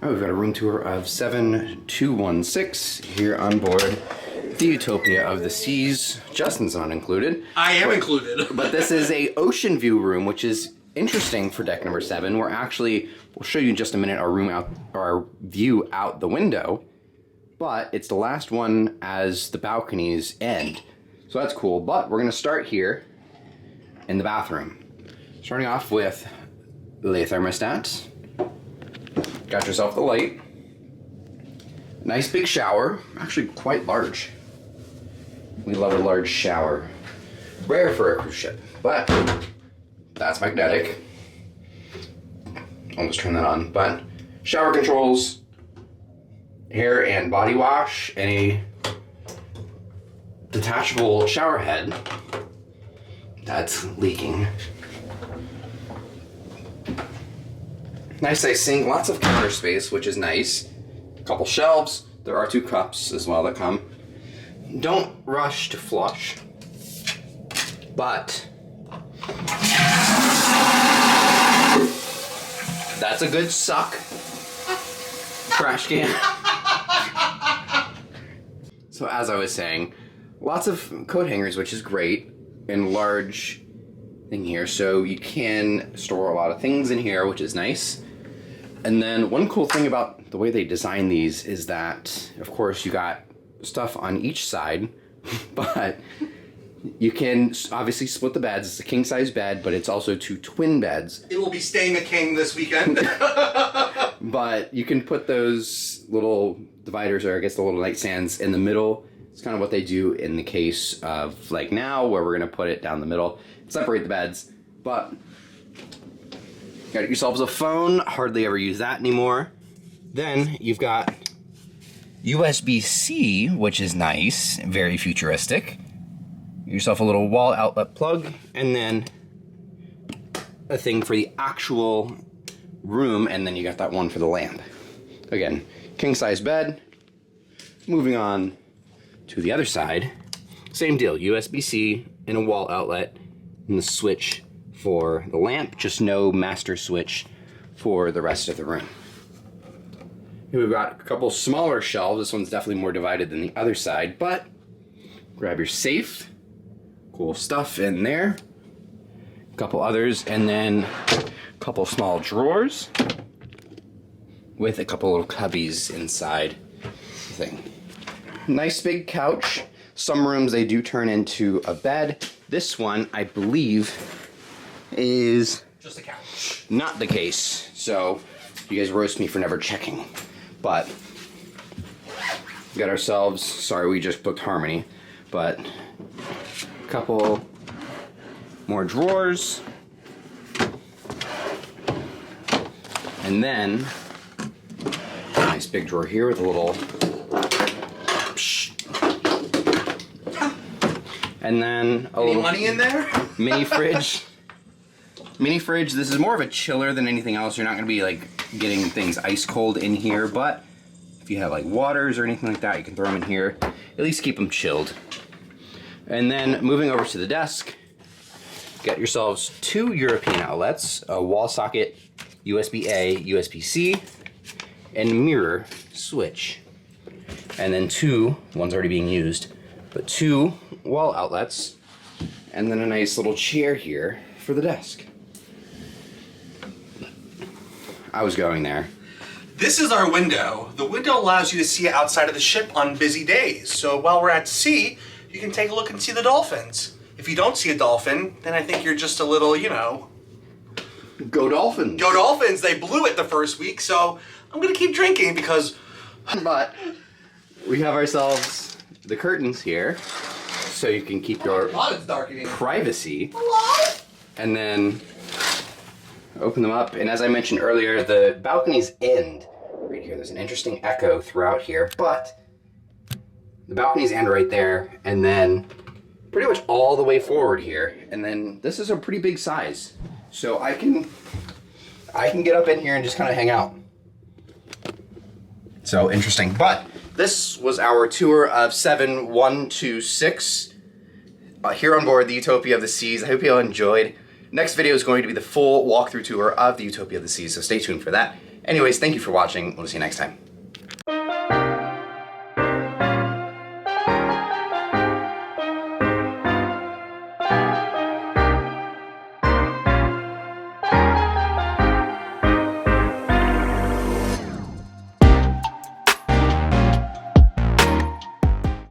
Oh, we've got a room tour of 7216 here on board the Utopia of the Seas. Justin's not included. I am included. But this is a Oceanview room, which is interesting for deck number 7. We'll show you in just a minute our view out the window. But it's the last one as the balconies end. So that's cool. But we're going to start here in the bathroom. Starting off with the thermostat. Got yourself the light. Nice big shower. Actually quite large. We love a large shower. Rare for a cruise ship, but that's magnetic. I'll just turn that on. But shower controls, hair and body wash, and a detachable shower head that's leaking. Nice size sink, lots of counter space, which is nice. A couple shelves. There are 2 cups as well that come. Don't rush to flush, but that's a good suck. Trash can. So as I was saying, lots of coat hangers, which is great, and large thing here, so you can store a lot of things in here, which is nice. And then one cool thing about the way they design these is that, of course, you got stuff on each side, but you can obviously split the beds. It's a king size bed, but it's also 2 twin beds. It will be staying a king this weekend. But you can put those little dividers, or I guess the little nightstands, in the middle. It's kind of what they do in the case of like now, where we're gonna put it down the middle, separate the beds. But got yourselves a phone, hardly ever use that anymore. Then you've got USB-C, which is nice, very futuristic. Get yourself a little wall outlet plug, and then a thing for the actual room, and then you got that one for the lamp. Again, king size bed. Moving on to the other side, same deal, USB-C and a wall outlet, and the switch for the lamp, just no master switch for the rest of the room. Here we've got a couple smaller shelves. This one's definitely more divided than the other side, but grab your safe. Cool stuff in there. A couple others, and then a couple small drawers with a couple little cubbies inside the thing. Nice big couch. Some rooms they do turn into a bed. This one, I believe, is just a couch. Not the case. So you guys roast me for never checking. But we got ourselves, sorry, we just booked Harmony, but a couple more drawers. And then a nice big drawer here with a little and then a little money in there? Mini fridge. Mini fridge. This is more of a chiller than anything else. You're not going to be like getting things ice cold in here, but if you have like waters or anything like that, you can throw them in here. At least keep them chilled. And then moving over to the desk, get yourselves 2 European outlets, a wall socket, USB-A, USB-C, and mirror switch. And then 2, one's already being used, but 2 wall outlets, and then a nice little chair here for the desk. I was going there. This is our window. The window allows you to see outside of the ship on busy days. So while we're at sea, you can take a look and see the dolphins. If you don't see a dolphin, then I think you're just a little, you know... Go Dolphins! Go Dolphins! They blew it the first week, so I'm gonna keep drinking because... But we have ourselves the curtains here, so you can keep your privacy. Hello? And then open them up, and as I mentioned earlier, the balconies end right here. There's an interesting echo throughout here, but the balconies end right there, and then pretty much all the way forward here. And then this is a pretty big size, so I can get up in here and just kind of hang out. So interesting. But this was our tour of 7126 here on board the Utopia of the Seas. I hope you all enjoyed. Next video is going to be the full walkthrough tour of the Utopia of the Seas, so stay tuned for that. Anyways, thank you for watching. We'll see you next time.